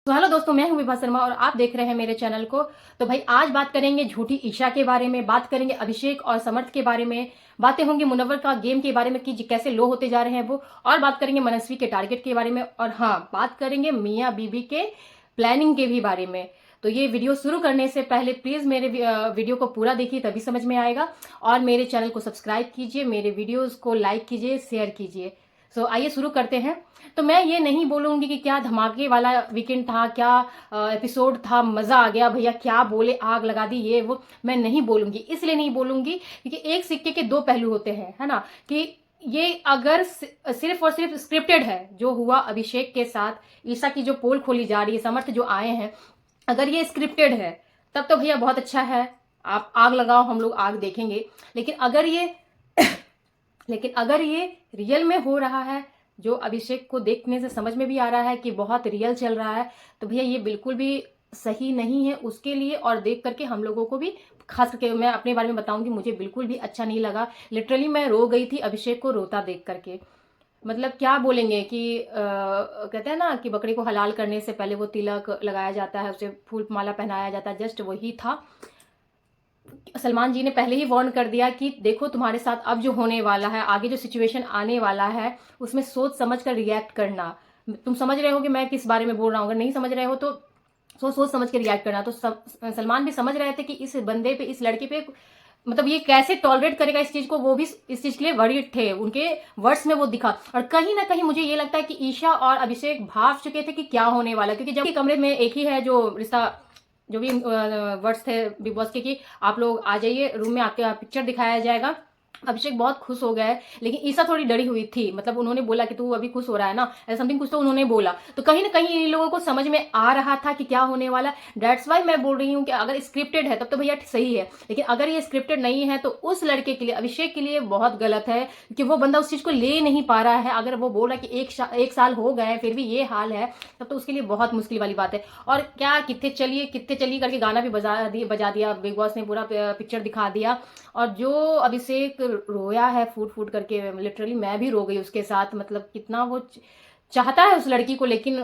तो हेलो दोस्तों, मैं हूं विभा शर्मा और आप देख रहे हैं मेरे चैनल को। तो भाई आज बात करेंगे झूठी ईशा के बारे में, बात करेंगे अभिषेक और समर्थ के बारे में, बातें होंगी मुनव्वर का गेम के बारे में कि कैसे लो होते जा रहे हैं वो, और बात करेंगे मनस्वी के टारगेट के बारे में, और हाँ बात करेंगे मियाँ बीबी के प्लानिंग के भी बारे में। तो ये वीडियो शुरू करने से पहले प्लीज मेरे वीडियो को पूरा देखिए, तभी समझ में आएगा। और मेरे चैनल को सब्सक्राइब कीजिए, मेरे वीडियोस को लाइक कीजिए, शेयर कीजिए। सो आइए शुरू करते हैं। तो मैं ये नहीं बोलूंगी कि क्या धमाके वाला वीकेंड था, क्या एपिसोड था, मजा आ गया भैया, क्या बोले, आग लगा दी, ये वो मैं नहीं बोलूंगी। इसलिए नहीं बोलूंगी क्योंकि एक सिक्के के दो पहलू होते हैं, है ना। कि ये अगर सिर्फ और सिर्फ स्क्रिप्टेड है जो हुआ अभिषेक के साथ, ईशा की जो पोल खोली जा रही है, समर्थ जो आए हैं, अगर ये स्क्रिप्टेड है तब तो भैया बहुत अच्छा है, आप आग लगाओ, हम लोग आग देखेंगे। लेकिन अगर ये लेकिन अगर ये रियल में हो रहा है, जो अभिषेक को देखने से समझ में भी आ रहा है कि बहुत रियल चल रहा है, तो भैया ये बिल्कुल भी सही नहीं है उसके लिए। और देख करके हम लोगों को भी, खास करके मैं अपने बारे में बताऊंगी, मुझे बिल्कुल भी अच्छा नहीं लगा। लिटरली मैं रो गई थी अभिषेक को रोता देख करके। मतलब क्या बोलेंगे कि कहते हैं ना कि बकरी को हलाल करने से पहले वो तिलक लगाया जाता है, उसे फूल माला पहनाया जाता है, जस्ट वही था। सलमान जी ने पहले ही वार्न कर दिया कि देखो तुम्हारे साथ अब जो होने वाला है, आगे जो सिचुएशन आने वाला है, उसमें सोच समझ कर रिएक्ट करना। तुम समझ रहे हो कि मैं किस बारे में बोल रहा हूँ, अगर नहीं समझ रहे हो तो सोच सोच समझ के रिएक्ट करना। तो सलमान भी समझ रहे थे कि इस बंदे पे, इस लड़के पे, मतलब ये कैसे टॉलरेट करेगा इस चीज को। वो भी इस चीज के लिए वरीड थे, उनके वर्ड्स में वो दिखा। और कहीं ना कहीं मुझे ये लगता है कि ईशा और अभिषेक भाव चुके थे कि क्या होने वाला, क्योंकि जब कमरे में एक ही है जो रिश्ता, जो भी वर्ड्स थे बिग बॉस के कि आप लोग आ जाइए रूम में, आपके पिक्चर दिखाया जाएगा। अभिषेक बहुत खुश हो गया है, लेकिन ईशा थोड़ी डरी हुई थी। मतलब उन्होंने बोला कि तू अभी खुश हो रहा है ना, ऐसा समथिंग कुछ तो उन्होंने बोला। तो कहीं ना कहीं इन लोगों को समझ में आ रहा था कि क्या होने वाला। दैट्स वाई मैं बोल रही हूँ कि अगर स्क्रिप्टेड है तब तो भैया सही है, लेकिन अगर ये स्क्रिप्टेड नहीं है तो उस लड़के के लिए, अभिषेक के लिए बहुत गलत है कि वो बंदा उस चीज को ले नहीं पा रहा है। अगर वो बोल रहा है कि एक साल हो गए फिर भी ये हाल है, तब तो उसके लिए बहुत मुश्किल वाली बात है। और क्या कितने चलिए करके गाना भी बजा दिया बिग बॉस ने, पूरा पिक्चर दिखा दिया। और जो अभिषेक रोया है फूट फूट करके, लिटरली मैं भी रो गई उसके साथ। मतलब कितना वो चाहता है उस लड़की को, लेकिन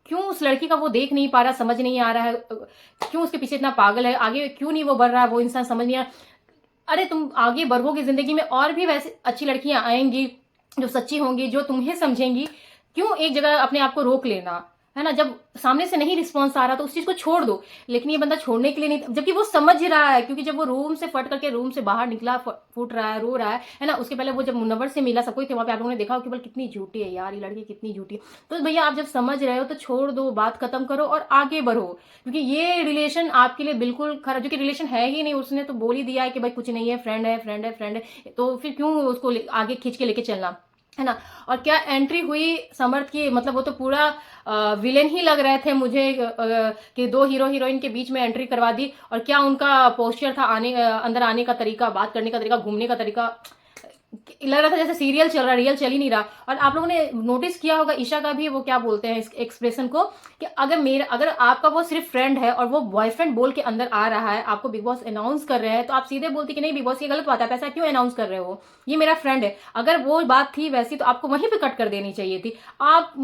क्यों उस लड़की का वो देख नहीं पा रहा, समझ नहीं आ रहा है। क्यों उसके पीछे इतना पागल है, आगे क्यों नहीं वो बढ़ रहा है वो इंसान, समझ नहीं आ रहा। अरे तुम आगे बढ़ोगे जिंदगी में, और भी वैसे अच्छी लड़कियां आएंगी जो सच्ची होंगी, जो तुम्हें समझेंगी। क्यों एक जगह अपने आप को रोक लेना, है ना। जब सामने से नहीं रिस्पॉन्स आ रहा तो उस चीज को छोड़ दो। लेकिन ये बंदा छोड़ने के लिए नहीं, जबकि वो समझ रहा है, क्योंकि जब वो रूम से फट करके रूम से बाहर निकला, फूट रहा है, रो रहा है ना। उसके पहले वो जब मुनव्वर से मिला, सब कोई थे वहां पे, आप लोगों ने देखा कि बोल कितनी झूठी है यार ये लड़की, कितनी झूठी है। तो भैया आप जब समझ रहे हो तो छोड़ दो, बात खत्म करो और आगे बढ़ो, क्योंकि ये रिलेशन आपके लिए बिल्कुल खराब, जो कि रिलेशन है ही नहीं। उसने तो बोल ही दिया है कि भाई कुछ नहीं है, फ्रेंड है, फ्रेंड है, फ्रेंड है, तो फिर क्यों उसको आगे खींच के लेके चलना, है ना। और क्या एंट्री हुई समर्थ की, मतलब वो तो पूरा विलेन ही लग रहे थे मुझे, कि दो हीरो हीरोइन के बीच में एंट्री करवा दी। और क्या उनका पोस्चर था, अंदर आने का तरीका, बात करने का तरीका, घूमने का तरीका, लग रहा था जैसे सीरियल चल रहा, रियल चल ही नहीं रहा। और आप लोगों ने नोटिस किया होगा ईशा का भी वो क्या बोलते हैं इस एक्सप्रेशन को, कि अगर आपका वो सिर्फ फ्रेंड है और वो बॉयफ्रेंड बोल के अंदर आ रहा है, आपको बिग बॉस अनाउंस कर रहे हैं, तो आप सीधे बोलती कि नहीं बिग बॉस ये गलत बात है, आप ऐसा क्यों अनाउंस कर रहे हो, ये मेरा फ्रेंड है। अगर वो बात थी वैसी तो आपको वहीं पे कट कर देनी चाहिए थी। आप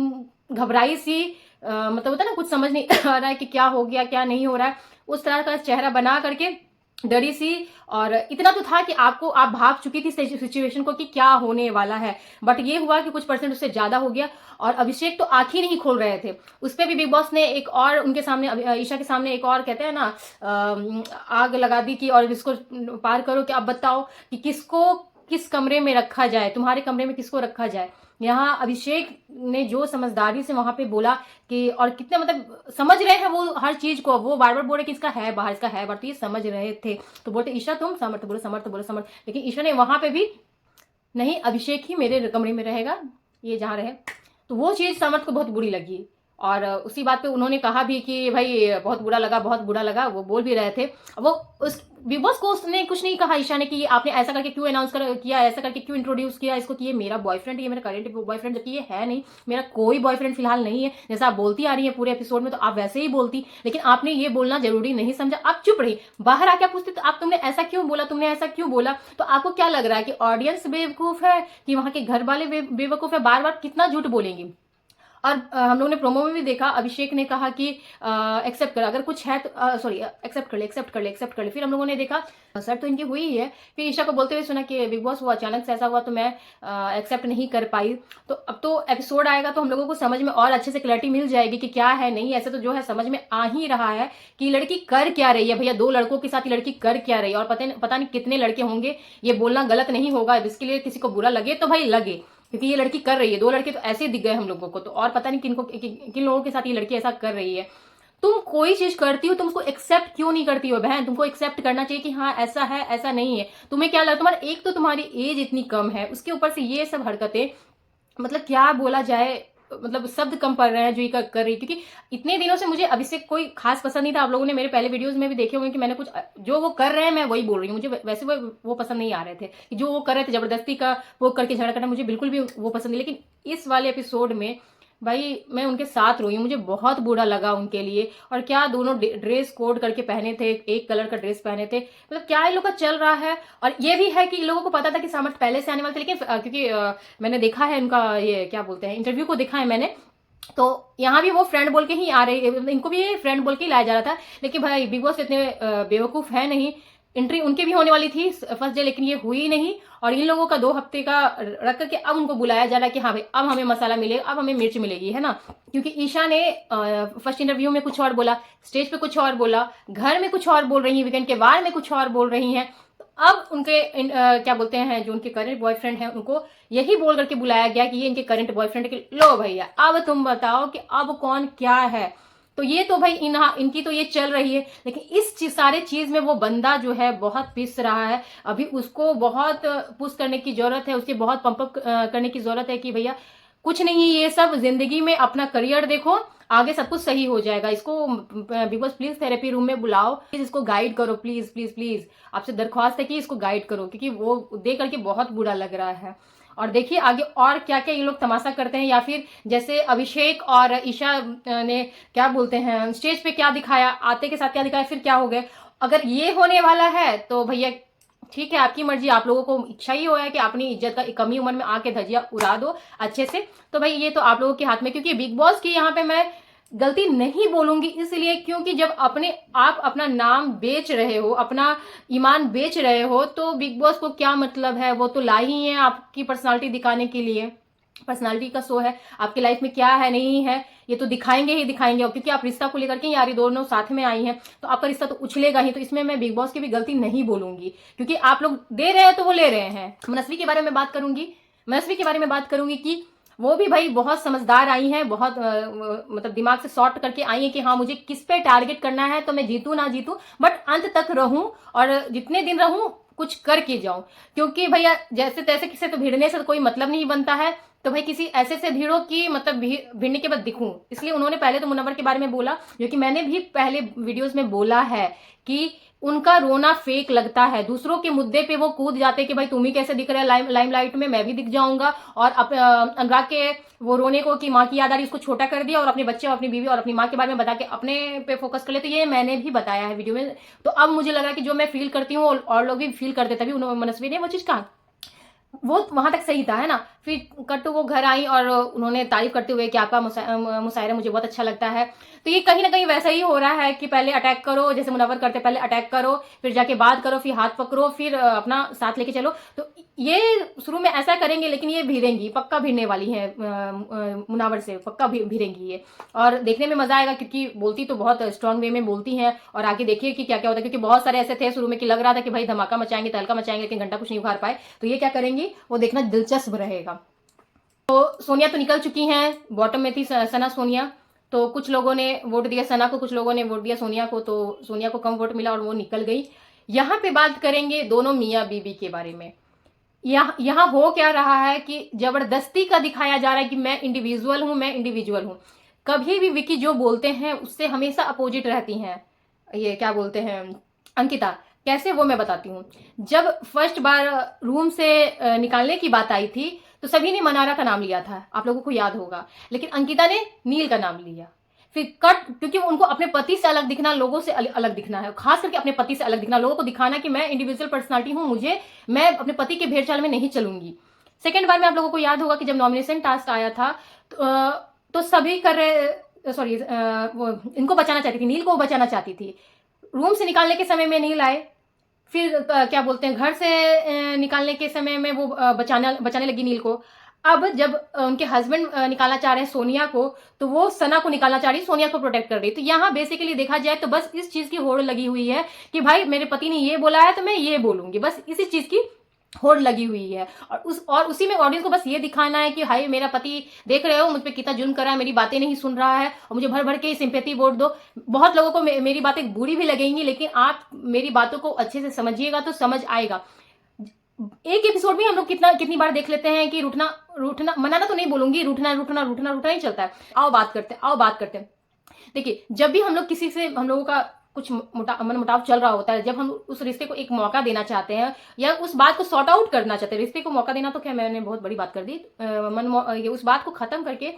घबराई सी, मतलब होता ना कुछ समझ नहीं आ रहा है कि क्या हो गया क्या नहीं हो रहा है, उस तरह का चेहरा बना करके डरी सी। और इतना तो था कि आप भाग चुकी थी सिचुएशन को कि क्या होने वाला है, बट ये हुआ कि कुछ परसेंट उससे ज्यादा हो गया। और अभिषेक तो आंख ही नहीं खोल रहे थे। उस पर भी बिग बॉस ने एक और उनके सामने, ईशा के सामने एक और कहते हैं ना आग लगा दी कि और इसको पार करो कि अब बताओ कि किसको किस कमरे में रखा जाए, तुम्हारे कमरे में किसको रखा जाए। यहाँ अभिषेक ने जो समझदारी से वहां पे बोला कि, और कितने मतलब समझ रहे हैं वो हर चीज को, वो बार बार बोल रहे कि इसका है बाहर, इसका है बाहर, तो ये समझ रहे थे। तो बोलते ईशा तुम, समर्थ बोलो समर्थ, बोलो समर्थ, लेकिन ईशा ने वहां पे भी नहीं, अभिषेक ही मेरे कमरे में रहेगा, ये जहां रहे। तो वो चीज समर्थ को बहुत बुरी लगी। और उसी बात पे उन्होंने कहा भी कि भाई बहुत बुरा लगा, बहुत बुरा लगा, वो बोल भी रहे थे। वो उस बिग बॉस को उसने कुछ नहीं कहा ईशा ने कि आपने ऐसा करके क्यों अनाउंस किया, ऐसा करके क्यों इंट्रोड्यूस किया इसको कि ये मेरा बॉयफ्रेंड, ये मेरा करेंट बॉयफ्रेंड, जबकि ये है नहीं, मेरा कोई बॉयफ्रेंड फिलहाल नहीं है। जैसा आप बोलती आ रही है पूरे एपिसोड में, तो आप वैसे ही बोलती, लेकिन आपने ये बोलना जरूरी नहीं समझा, आप चुप रही। बाहर आके पूछती तो आप तुमने ऐसा क्यों बोला, तुमने ऐसा क्यों बोला। तो आपको क्या लग रहा है कि ऑडियंस बेवकूफ है कि वहां के घर वाले बेवकूफ है, बार बार कितना झूठ बोलेंगी। और हम लोगों ने प्रोमो में भी देखा, अभिषेक ने कहा कि एक्सेप्ट कर, अगर कुछ है तो सॉरी एक्सेप्ट कर ले, एक्सेप्ट कर ले, एक्सेप्ट कर ले। फिर हम लोगों ने देखा सर तो इनकी हुई ही है। फिर ईशा को बोलते हुए सुना कि बिग बॉस वो अचानक से ऐसा हुआ तो मैं एक्सेप्ट नहीं कर पाई। तो अब तो एपिसोड आएगा तो हम लोगों को समझ में और अच्छे से क्लैरिटी मिल जाएगी कि क्या है नहीं। ऐसे तो जो है समझ में आ ही रहा है कि लड़की कर क्या रही है। भैया 2 लड़कों के साथ ये लड़की कर क्या रही है, और पता नहीं कितने लड़के होंगे। ये बोलना गलत नहीं होगा, इसके लिए किसी को बुरा लगे तो भाई लगे, क्योंकि ये लड़की कर रही है। 2 लड़के तो ऐसे ही दिख गए हम लोगों को, तो और पता नहीं किन लोगों के साथ ये लड़की ऐसा कर रही है। तुम कोई चीज करती हो तुम उसको एक्सेप्ट क्यों नहीं करती हो बहन? तुमको एक्सेप्ट करना चाहिए कि हाँ ऐसा है, ऐसा नहीं है। तुम्हें क्या लगता है, तुम्हारा एक तो तुम्हारी एज इतनी कम है, उसके ऊपर से ये सब हरकतें, मतलब क्या बोला जाए, मतलब शब्द कम पड़ रहे हैं जो ये कर रही। क्योंकि इतने दिनों से मुझे अभिषेक कोई खास पसंद नहीं था। आप लोगों ने मेरे पहले वीडियोस में भी देखे होंगे कि मैंने कुछ जो वो कर रहे हैं मैं वही बोल रही हूँ। मुझे वैसे वो पसंद नहीं आ रहे थे कि जो वो कर रहे थे जबरदस्ती का वो करके झगड़ा करना, मुझे बिल्कुल भी वो पसंद नहीं। लेकिन इस वाले एपिसोड में भाई मैं उनके साथ रोई हूँ, मुझे बहुत बुरा लगा उनके लिए। और क्या दोनों ड्रेस कोड करके पहने थे, एक कलर का ड्रेस पहने थे, मतलब क्या इन लोग का चल रहा है। और ये भी है कि इन लोगों को पता था कि सामर्थ पहले से आने वाले थे, लेकिन क्योंकि मैंने देखा है उनका ये क्या बोलते हैं इंटरव्यू को देखा है मैंने, तो यहाँ भी वो फ्रेंड बोल के ही आ रहे, इनको भी फ्रेंड बोल के ही लाया जा रहा था। लेकिन भाई बिग बॉस इतने बेवकूफ है नहीं, एंट्री उनकी भी होने वाली थी फर्स्ट डे, लेकिन ये हुई नहीं। और इन लोगों का 2 हफ्ते का रख करके अब उनको बुलाया जा रहा है कि हाँ भाई अब हमें मसाला मिलेगा, अब हमें मिर्च मिलेगी, है ना। क्योंकि ईशा ने फर्स्ट इंटरव्यू में कुछ और बोला, स्टेज पे कुछ और बोला, घर में कुछ और बोल रही है, वीकेंड के बाद में कुछ और बोल रही हैं। तो अब उनके क्या बोलते हैं जो उनके करंट बॉयफ्रेंड हैं उनको यही बोल करके बुलाया गया कि ये इनके करंट बॉयफ्रेंड के। लो भैया अब तुम बताओ कि अब कौन क्या है। तो ये तो भाई इनकी तो ये चल रही है, लेकिन इस सारे चीज में वो बंदा जो है बहुत पिस रहा है। अभी उसको बहुत पुश करने की जरूरत है, उसके बहुत पंप अप करने की जरूरत है कि भैया कुछ नहीं, ये सब जिंदगी में अपना करियर देखो, आगे सब कुछ सही हो जाएगा। इसको big boss please therapy room में बुलाओ, प्लीज इसको गाइड करो, प्लीज प्लीज प्लीज आपसे दरख्वास्त है कि इसको गाइड करो, क्योंकि वो देख करके बहुत बुरा लग रहा है। और देखिए आगे और क्या क्या ये लोग तमाशा करते हैं, या फिर जैसे अभिषेक और ईशा ने क्या बोलते हैं स्टेज पे क्या दिखाया, आते के साथ क्या दिखाया, फिर क्या हो गए। अगर ये होने वाला है तो भैया ठीक है, आपकी मर्जी, आप लोगों को इच्छा ही हो है कि अपनी इज्जत का कम ही उम्र में आके धजिया उड़ा दो अच्छे से, तो भाई ये तो आप लोगों के हाथ में। क्योंकि बिग बॉस की यहाँ पे मैं गलती नहीं बोलूंगी इसलिए क्योंकि जब आप अपना नाम बेच रहे हो, अपना ईमान बेच रहे हो, तो बिग बॉस को क्या मतलब है? वो तो लाई ही है आपकी पर्सनालिटी दिखाने के लिए, पर्सनालिटी का शो है। आपकी लाइफ में क्या है नहीं है ये तो दिखाएंगे ही दिखाएंगे, और क्योंकि आप रिश्ता को लेकर के यारी दोनों साथ में आई हैं तो आपका रिश्ता तो उछलेगा ही। तो इसमें मैं बिग बॉस की भी गलती नहीं बोलूंगी, क्योंकि आप लोग दे रहे हैं तो वो ले रहे हैं। मनस्वी के बारे में बात करूंगी, मनस्वी के बारे में बात करूंगी कि वो भी भाई बहुत समझदार आई हैं, बहुत मतलब दिमाग से सॉर्ट करके आई है कि हाँ मुझे किस पे टारगेट करना है, तो मैं जीतू ना जीतू बट अंत तक रहूं, और जितने दिन रहूं कुछ करके जाऊं। क्योंकि भैया जैसे तैसे किसी तो भिड़ने से तो कोई मतलब नहीं बनता है, तो भाई किसी ऐसे से भिड़ो कि मतलब भिड़ने के बाद दिखूं। इसलिए उन्होंने पहले तो मुनव्वर के बारे में बोला, जो कि मैंने भी पहले वीडियोस में बोला है कि उनका रोना फेक लगता है। दूसरों के मुद्दे पे वो कूद जाते कि भाई तुम ही कैसे दिख रहे हैं लाइमलाइट में, मैं भी दिख जाऊंगा। और अनुराग के वो रोने को कि माँ की याद आ रही, उसको छोटा कर दिया और अपने बच्चे और अपनी बीवी और अपनी माँ के बारे में बता के अपने पे फोकस कर ले। तो ये मैंने भी बताया है वीडियो में। तो अब मुझे लगा कि जो मैं फील करती हूँ और लोग भी फील करते, तभी मनस्वी ने वो चीज कहा, वो वहां तक सही था, है ना। फिर कट्टू वो घर आई और उन्होंने तारीफ करते हुए कि आपका मुशायरा मुझे बहुत अच्छा लगता है। तो ये कहीं ना कहीं वैसा ही हो रहा है कि पहले अटैक करो, जैसे मुनव्वर करते, पहले अटैक करो, फिर जाके बात करो, फिर हाथ पकड़ो, फिर अपना साथ लेके चलो। तो ये शुरू में ऐसा करेंगे, लेकिन ये भिड़ेंगी, पक्का भिड़ने वाली है मुनव्वर से, पक्का भिड़ेंगी ये। और देखने में मजा आएगा, क्योंकि बोलती तो बहुत स्ट्रांग वे में बोलती हैं। और आगे देखिए कि क्या क्या होता है, क्योंकि बहुत सारे ऐसे थे शुरू में कि लग रहा था कि भाई धमाका मचाएंगे, तहलका मचाएंगे, लेकिन घंटा कुछ नहीं उखाड़ पाए। तो ये क्या करेंगी वो देखना दिलचस्प रहेगा। तो सोनिया तो निकल चुकी हैं, बॉटम में थी सना सोनिया, तो कुछ लोगों ने वोट दिया सना को, कुछ लोगों ने वोट दिया सोनिया को, तो सोनिया को कम वोट मिला और वो निकल गई। यहाँ पे बात करेंगे दोनों मियाँ बीबी के बारे में। यहाँ हो क्या रहा है कि जबरदस्ती का दिखाया जा रहा है कि मैं इंडिविजुअल हूं, मैं इंडिविजुअल हूं। कभी भी विकी जो बोलते हैं उससे हमेशा अपोजिट रहती हैं, ये क्या बोलते हैं अंकिता। कैसे वो मैं बताती हूँ। जब फर्स्ट बार रूम से निकालने की बात आई थी तो सभी ने मनारा का नाम लिया था, आप लोगों को याद होगा, लेकिन अंकिता ने नील का नाम लिया। फिर कट, क्योंकि उनको अपने पति से अलग दिखना, लोगों से अलग दिखना है, खास करके अपने पति से अलग दिखना, लोगों को दिखाना कि मैं इंडिविजुअल पर्सनालिटी हूं, मैं अपने पति के भेड़ चाल में नहीं चलूंगी। सेकेंड बार में आप लोगों को याद होगा कि जब नॉमिनेशन टास्क आया था तो तो सभी कर रहे, सॉरी, वो इनको बचाना चाहती थी, नील को बचाना चाहती थी। रूम से निकालने के समय में नील आए, फिर क्या बोलते हैं, घर से निकालने के समय में वो बचाने लगी नील को। अब जब उनके हस्बैंड निकालना चाह रहे हैं सोनिया को, तो वो सना को निकालना चाह रही है, सोनिया को प्रोटेक्ट कर रही है। तो यहाँ बेसिकली देखा जाए तो बस इस चीज की होड़ लगी हुई है कि भाई मेरे पति ने ये बोला है तो मैं ये बोलूंगी, बस इसी चीज की होड़ लगी हुई है। और उसी में ऑडियंस को बस ये दिखाना है कि हाय मेरा पति, देख रहे हो मुझ पे कितना जुल्म कर रहा है, मेरी बातें नहीं सुन रहा है और मुझे भर भर के सिंपैथी वोट दो। बहुत लोगों को मेरी बातें बुरी भी लगेंगी, लेकिन आप मेरी बातों को अच्छे से समझिएगा तो समझ आएगा। एक एपिसोड में हम लोग कितनी बार देख लेते हैं कि रूठना मनाना तो नहीं बोलूंगी, रूठना ही चलता है। आओ बात करते हैं। देखिए, जब भी हम लोग किसी से, हम लोगों का कुछ मनमुटाव चल रहा होता है, जब हम उस रिश्ते को एक मौका देना चाहते हैं या उस बात को सॉर्ट आउट करना चाहते हैं, रिश्ते को मौका देना तो क्या मैंने बहुत बड़ी बात कर दी, उस बात को खत्म करके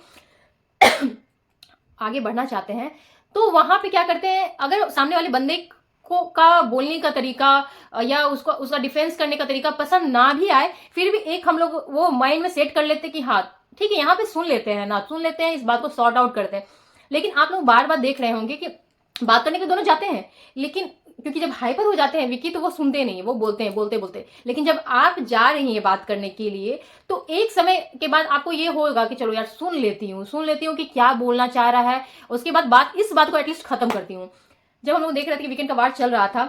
आगे बढ़ना चाहते हैं, तो वहां पे क्या करते हैं, अगर सामने वाले बंदे का बोलने का तरीका या उसका डिफेंस करने का तरीका पसंद ना भी आए, फिर भी एक हम लोग वो माइंड में सेट कर लेते हैं कि हाँ ठीक है, यहाँ पे सुन लेते हैं, इस बात को सॉर्ट आउट करते हैं। लेकिन आप लोग बार बार देख रहे होंगे कि बात करने के दोनों जाते हैं, लेकिन क्योंकि जब हाइपर हो जाते हैं विकी, तो वो सुनते नहीं, वो बोलते हैं बोलते। लेकिन जब आप जा रही हैं बात करने के लिए, तो एक समय के बाद आपको ये होगा कि चलो यार सुन लेती हूँ कि क्या बोलना चाह रहा है, उसके बाद इस बात को एटलीस्ट खत्म करती हूँ। जब हम लोग देख रहे थे कि वीकेंड का वार चल रहा था,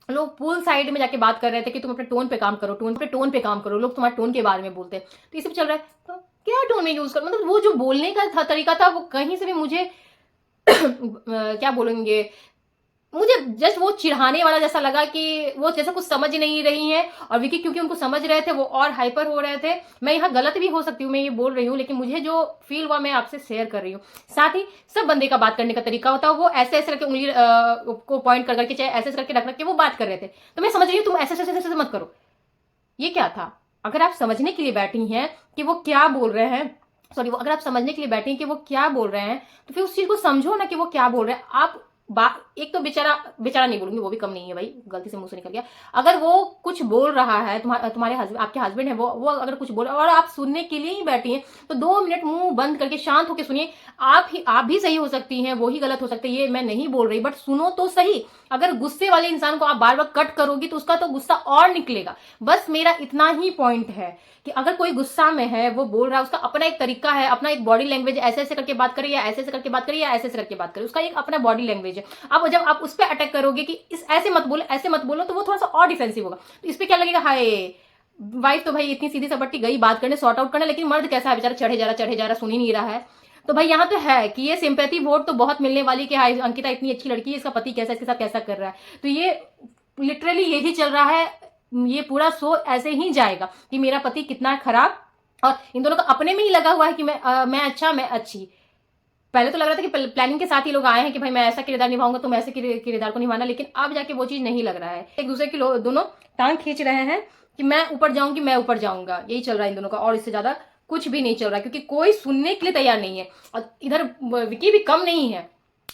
लोग पूल साइड में जाके बात कर रहे थे कि तुम अपने टोन पे काम करो, टोन पे काम करो, लोग तुम्हारे टोन के बारे में बोलते हैं, तो ये सब चल रहा है। तो क्या टोन में यूज कर, मतलब वो जो बोलने का तरीका था, वो कहीं से भी मुझे क्या बोलेंगे, मुझे जस्ट वो चिढ़ाने वाला जैसा लगा कि वो जैसे कुछ समझ नहीं रही हैं। और विकी क्योंकि उनको समझ रहे थे, वो और हाइपर हो रहे थे। मैं यहाँ गलत भी हो सकती हूँ, मैं ये बोल रही हूँ, लेकिन मुझे जो फील हुआ मैं आपसे शेयर कर रही हूँ। साथ ही सब बंदे का बात करने का तरीका होता है, वो ऐसे करके उंगली को पॉइंट कर करके, चाहे ऐसे करके रख के वो बात कर रहे थे। तो मैं समझ रही हूँ, तुम ऐसे मत करो। ये क्या था? अगर आप समझने के लिए बैठी हैं कि वो क्या बोल रहे हैं, सॉरी, वो अगर आप समझने के लिए बैठे हैं कि वो क्या बोल रहे हैं, तो फिर उस चीज को समझो ना कि वो क्या बोल रहे हैं। आप एक तो बेचारा नहीं बोलूंगी, वो भी कम नहीं है भाई, गलती से मुंह से निकल गया। अगर वो कुछ बोल रहा है, तुम्हारे हस्बैंड, आपके हस्बैंड है, वो अगर कुछ बोल रहा है और आप सुनने के लिए ही बैठी हैं, तो 2 मिनट मुंह बंद करके शांत होकर सुनिए। आप भी सही हो सकती हैं, वो ही गलत हो सकते हैं, ये मैं नहीं बोल रही, बट सुनो तो सही। अगर गुस्से वाले इंसान को आप बार बार कट करोगी तो उसका तो गुस्सा और निकलेगा। बस मेरा इतना ही पॉइंट है कि अगर कोई गुस्सा में है, वो बोल रहा है, उसका अपना एक तरीका है, अपना एक बॉडी लैंग्वेज, ऐसे करके बात करे या ऐसे करके बात करे या ऐसे करके बात करे, उसका एक अपना बॉडी लैंग्वेज है। अब जब आप उस पर अटैक करोगे कि ऐसे मत बोलो, तो वो थोड़ा सा और डिफेंसिव होगा। तो इस पर क्या लगेगा, हाय वाइफ तो भाई इतनी सीधी सपट्टी गई बात करने, सॉर्ट आउट करने, लेकिन मर्द कैसा है बेचारा, चढ़े जा रहा, सुन ही नहीं रहा है। तो भाई यहाँ तो है कि ये सिंपैथी वोट तो बहुत मिलने वाली कि हाय अंकिता इतनी अच्छी लड़की है, इसका पति कैसा, इसके साथ कैसा कर रहा है। तो ये लिटरली यही चल रहा है, ये पूरा शो ऐसे ही जाएगा कि मेरा पति कितना खराब, और इन दोनों का अपने में ही लगा हुआ है कि मैं अच्छा, मैं अच्छी। पहले तो लग रहा था कि प्लानिंग के साथ ही लोग आए हैं कि भाई मैं ऐसा किरदार निभाऊंगा, तुम ऐसे किरदार को निभाना, लेकिन अब जाके वो चीज नहीं लग रहा है। एक दूसरे की दोनों टांग खींच रहे हैं कि मैं ऊपर जाऊंगी, मैं ऊपर जाऊंगा, यही चल रहा है इन दोनों का, और इससे ज्यादा कुछ भी नहीं चल रहा, क्योंकि कोई सुनने के लिए तैयार नहीं है। और इधर विकी भी कम नहीं है,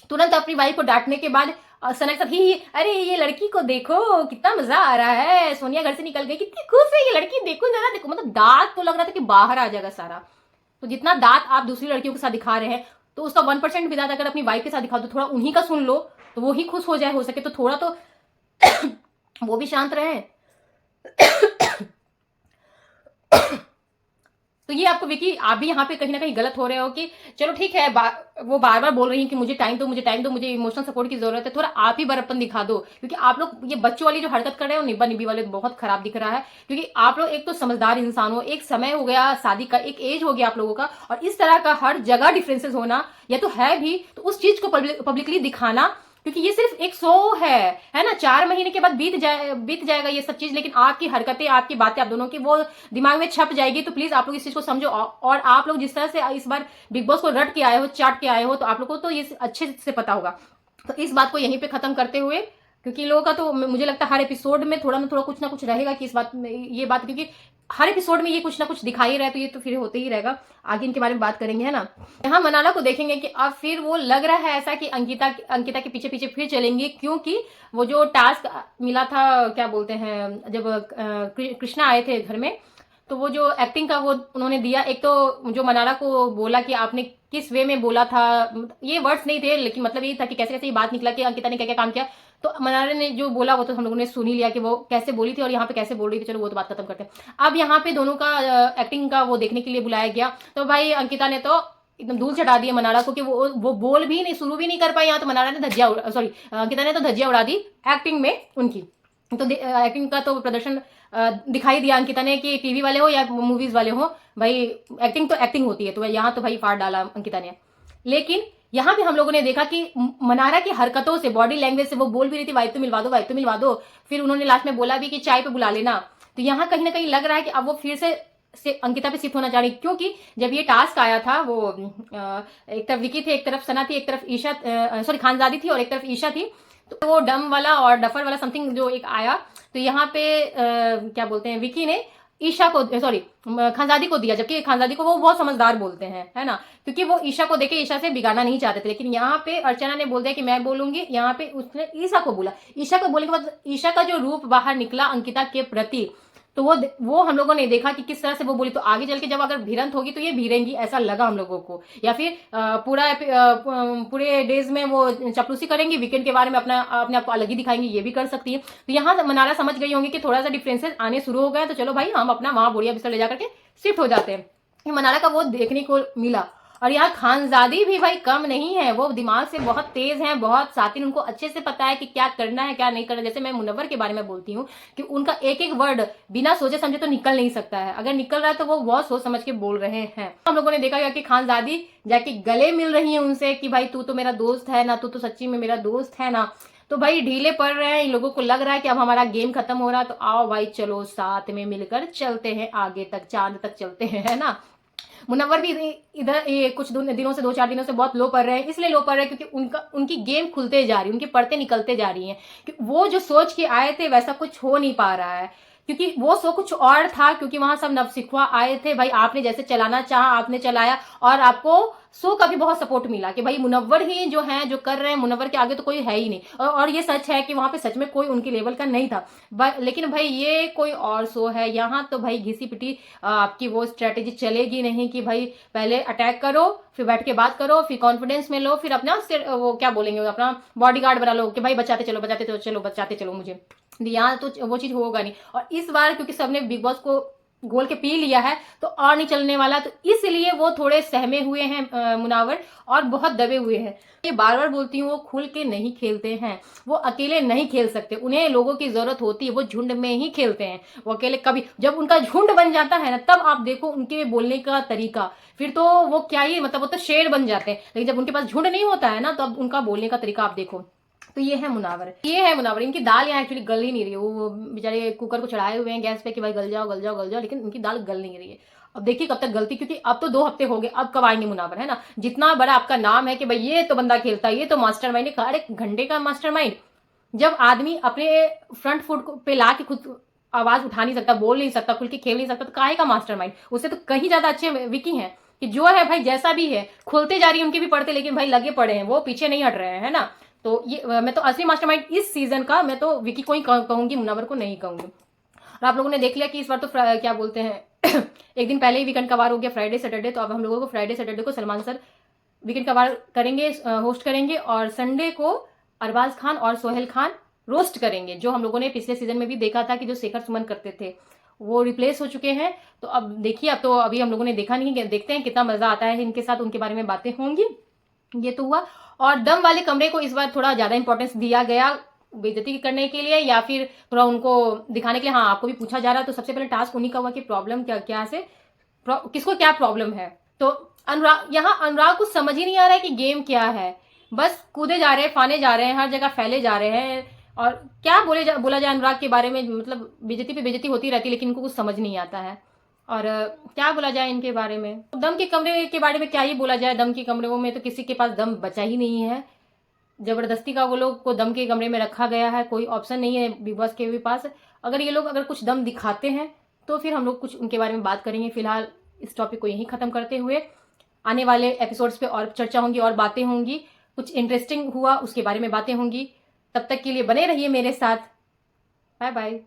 तुरंत अपनी वाइफ को डांटने के बाद सना के साथ ही अरे ये लड़की को देखो कितना मजा आ रहा है, सोनिया घर से निकल गई, कितनी खुश है ये लड़की, देखो जरा देखो, मतलब दांत तो लग रहा था कि बाहर आ जाएगा सारा। तो जितना दांत आप दूसरी लड़कियों के साथ दिखा रहे हैं, तो उसका 1% भी दांत अगर अपनी वाइफ के साथ दिखा दो, थोड़ा उन्हीं का सुन लो, तो वो ही खुश हो जाए, हो सके तो थोड़ा तो वो भी शांत रहे। तो ये आपको विकी, आप भी यहाँ पे कहीं ना कहीं गलत हो रहे हो कि चलो ठीक है, वो बार बार बोल रही है कि मुझे टाइम दो, मुझे इमोशनल सपोर्ट की जरूरत है, थोड़ा आप ही बड़प्पन दिखा दो, क्योंकि आप लोग ये बच्चों वाली जो हरकत कर रहे हो, निब्बा निब्बी वाले, बहुत खराब दिख रहा है। क्योंकि आप लोग एक तो समझदार इंसान हो, एक समय हो गया शादी का, एक एज हो गया आप लोगों का, और इस तरह का हर जगह डिफरेंसेस होना या तो है भी, तो उस चीज को पब्लिकली दिखाना, क्योंकि ये सिर्फ एक शो है ना, 4 महीने के बाद बीत जाएगा ये सब चीज, लेकिन आपकी हरकतें, आपकी बातें, आप दोनों की वो दिमाग में छप जाएगी। तो प्लीज आप लोग इस चीज को समझो, और आप लोग जिस तरह से इस बार बिग बॉस को रट के आए हो, चाट के आए हो, तो आप लोग को तो ये अच्छे से पता होगा। तो इस बात को यहीं पे खत्म करते हुए, क्योंकि लोगों का तो मुझे लगता है हर एपिसोड में थोड़ा ना थोड़ा कुछ ना कुछ रहेगा कि इस बात में, ये बात, क्योंकि हर एपिसोड में ये कुछ ना कुछ दिखाई रहा है, तो ये तो फिर होते ही रहेगा। आगे इनके बारे में बात करेंगे, है ना। यहाँ मनाला को देखेंगे कि अब फिर वो लग रहा है ऐसा कि अंकिता के पीछे फिर चलेंगे, क्योंकि वो जो टास्क मिला था, क्या बोलते हैं, जब कृष्णा आए थे घर में, तो वो जो एक्टिंग का वो उन्होंने दिया, एक तो जो मनारा को बोला कि आपने किस वे में बोला था, ये वर्ड्स नहीं थे लेकिन मतलब ये था कि कैसे कैसे ये बात निकला कि अंकिता ने क्या क्या काम किया। तो मनारा ने जो बोला वो तो हम लोगों ने सुन ही लिया कि वो कैसे बोली थी और यहाँ पे कैसे बोल रही थी। चलो वो तो बात खत्म करते हैं। अब यहाँ पे दोनों का एक्टिंग का वो देखने के लिए बुलाया गया। तो भाई अंकिता ने तो एकदम धूल चढ़ा दिया मनारा को कि वो बोल भी नहीं, शुरू भी नहीं कर पाई। यहाँ तो मनारा ने धज्जिया, सॉरी अंकिता ने तो धज्जिया उड़ा दी एक्टिंग में उनकी। तो एक्टिंग का तो प्रदर्शन दिखाई दिया अंकिता ने कि टीवी वाले हो या मूवीज वाले हो, भाई एक्टिंग तो एक्टिंग होती है। तो यहाँ तो भाई फाड़ डाला अंकिता ने। लेकिन यहाँ भी हम लोगों ने देखा कि मनारा की हरकतों से, बॉडी लैंग्वेज से, वो बोल भी रही थी वाइफ तो मिलवा दो, वाइफ तो मिलवा दो। फिर उन्होंने लास्ट में बोला भी कि चाय पे बुला लेना। तो यहाँ कहीं ना कहीं लग रहा है कि अब वो फिर से अंकिता पे शिफ्ट होना चाह रही, क्योंकि जब ये टास्क आया था वो एक तरफ विकी थे, एक तरफ सना थी, एक तरफ ईशा, सॉरी खानजादी थी और एक तरफ ईशा थी। तो वो डम वाला और डफर वाला समथिंग जो एक आया, तो यहाँ पे क्या बोलते हैं, विकी ने ईशा को, सॉरी खानजादी को दिया, जबकि खानजादी को वो बहुत समझदार बोलते हैं, है ना, क्योंकि वो ईशा को देखे ईशा से बिगाड़ना नहीं चाहते थे। लेकिन यहाँ पे अर्चना ने बोल दिया कि मैं बोलूंगी, यहाँ पे उसने ईशा को बोला। ईशा को बोलने के बाद ईशा का जो रूप बाहर निकला अंकिता के प्रति, तो वो हम लोगों ने देखा कि किस तरह से वो बोली। तो आगे चल के जब अगर भिड़ंत होगी तो ये भिड़ेंगी, ऐसा लगा हम लोगों को। या फिर पूरे डेज में वो चपलूसी करेंगी, वीकेंड के बारे में अपने आप को अलग ही दिखाएंगी, ये भी कर सकती है। तो यहाँ मनारा समझ गई होंगी कि थोड़ा सा डिफरेंसेस आने शुरू हो गए, तो चलो भाई हम अपना वहां बोरिया बिस्तर ले जाकर के शिफ्ट हो जाते हैं। मनारा का वो देखने को मिला। और यहाँ खानजादी भी भाई कम नहीं है, वो दिमाग से बहुत तेज हैं, बहुत सातिन, उनको अच्छे से पता है कि क्या करना है क्या नहीं करना। जैसे मैं मुनव्वर के बारे में बोलती हूँ कि उनका एक एक वर्ड बिना सोचे समझे तो निकल नहीं सकता है, अगर निकल रहा है तो वो बहुत सोच समझ के बोल रहे हैं। हम लोगों ने देखा कि खानजादी जाके गले मिल रही है उनसे कि भाई तू तो मेरा दोस्त है ना, तू तो सच्ची में मेरा दोस्त है ना। तो भाई ढीले पड़ रहे हैं, इन लोगों को लग रहा है कि अब हमारा गेम खत्म हो रहा है, तो आओ भाई चलो साथ में मिलकर चलते हैं आगे तक, चांद तक चलते हैं, है ना। मुनव्वर भी इधर कुछ दिनों से, 2-4 दिनों से बहुत लो पड़ रहे हैं। इसलिए लो पड़ रहे हैं क्योंकि उनकी गेम खुलते जा रही है, उनकी परतें निकलते जा रही हैं कि वो जो सोच के आए थे वैसा कुछ हो नहीं पा रहा है, क्योंकि वो शो कुछ और था, क्योंकि वहां सब नवसिखुआ आए थे। भाई आपने जैसे चलाना चाहा आपने चलाया, और आपको शो का भी बहुत सपोर्ट मिला कि भाई मुनव्वर ही जो है जो कर रहे हैं, मुनव्वर के आगे तो कोई है ही नहीं। और ये सच है कि वहां पे सच में कोई उनके लेवल का नहीं था। लेकिन भाई ये कोई और शो है, यहाँ तो भाई घिसी पिटी आपकी वो स्ट्रेटेजी चलेगी नहीं कि भाई पहले अटैक करो, फिर बैठ के बात करो, फिर कॉन्फिडेंस में लो, फिर अपना वो क्या बोलेंगे, अपना बॉडीगार्ड बना लो कि भाई बचाते चलो बचाते चलो बचाते चलो मुझे। यहाँ तो वो चीज होगा नहीं। और इस बार क्योंकि सबने बिग बॉस को घोल के पी लिया है तो और नहीं चलने वाला, तो इसलिए वो थोड़े सहमे हुए हैं मुनावर, और बहुत दबे हुए हैं। ये बार बार बोलती हूँ, वो खुल के नहीं खेलते हैं, वो अकेले नहीं खेल सकते, उन्हें लोगों की जरूरत होती है, वो झुंड में ही खेलते हैं। वो अकेले कभी, जब उनका झुंड बन जाता है ना, तब आप देखो उनके बोलने का तरीका, फिर तो वो क्या ही मतलब, वो तो शेर बन जाते हैं। लेकिन जब उनके पास झुंड नहीं होता है ना, तो अब उनका बोलने का तरीका आप देखो। तो ये है मुनावर, ये है मुनावर। इनकी दाल यहाँ एक्चुअली गल ही नहीं रही है, वो बेचारे कुकर को चढ़ाए हुए हैं गैस पे कि भाई गल जाओ गल जाओ गल जाओ, लेकिन उनकी दाल गल नहीं रही है। अब देखिए कब तक गलती, क्योंकि अब तो 2 हफ्ते हो गए, अब कब आएंगे मुनावर, है ना। जितना बड़ा आपका नाम है कि भाई ये तो बंदा खेलता है, ये तो मास्टरमाइंड है, अरे घंटे का मास्टरमाइंड। जब आदमी अपने फ्रंट फुट पे ला के खुद आवाज उठा नहीं सकता, बोल नहीं सकता, खुल के खेल नहीं सकता, तो काहे का मास्टरमाइंड। उससे तो कहीं ज्यादा अच्छे विकी हैं कि जो है भाई जैसा भी है खुलते जा रही है उनकी भी पढ़ते, लेकिन भाई लगे पड़े हैं, वो पीछे नहीं हट रहे हैं, है ना। तो ये मैं तो असली मास्टरमाइंड इस सीजन का मैं तो विकी को ही कहूंगी, मुनव्वर को नहीं कहूंगी। और आप लोगों ने देख लिया कि इस बार तो क्या बोलते हैं एक दिन पहले ही वीकेंड का वार हो गया, फ्राइडे सैटरडे। तो अब हम लोगों को फ्राइडे सैटरडे को सलमान सर वीकेंड का वार करेंगे, होस्ट करेंगे, और संडे को अरबाज खान और सोहेल खान रोस्ट करेंगे। जो हम लोगों ने पिछले सीजन में भी देखा था कि जो शेखर सुमन करते थे वो रिप्लेस हो चुके हैं। तो अब देखिए, अब तो अभी हम लोगों ने देखा नहीं, देखते हैं कितना मजा आता है इनके साथ, उनके बारे में बातें होंगी। ये तो हुआ। और दम वाले कमरे को इस बार थोड़ा ज्यादा इंपॉर्टेंस दिया गया, बेइज्जती करने के लिए या फिर थोड़ा उनको दिखाने के लिए। हाँ, आपको भी पूछा जा रहा है, तो सबसे पहले टास्क उन्हीं का हुआ कि प्रॉब्लम क्या से किसको क्या प्रॉब्लम है। तो अनुराग को समझ ही नहीं आ रहा है कि गेम क्या है, बस कूदे जा रहे हैं, फाने जा रहे हैं, हर जगह फैले जा रहे हैं। और क्या बोला जाए अनुराग के बारे में, मतलब बेइज्जती पे बेइज्जती होती रहती है, लेकिन इनको कुछ समझ नहीं आता है। और क्या बोला जाए इनके बारे में, दम के कमरे के बारे में क्या ही बोला जाए। दम के कमरे में तो किसी के पास दम बचा ही नहीं है, जबरदस्ती का वो लोग को दम के कमरे में रखा गया है, कोई ऑप्शन नहीं है बिग बॉस के भी पास। अगर ये लोग अगर कुछ दम दिखाते हैं तो फिर हम लोग कुछ उनके बारे में बात करेंगे। फिलहाल इस टॉपिक को यहीं खत्म करते हुए आने वाले एपिसोड्स पे और चर्चा होंगी और बातें होंगी, कुछ इंटरेस्टिंग हुआ उसके बारे में बातें होंगी। तब तक के लिए बने रहिए मेरे साथ। Bye bye.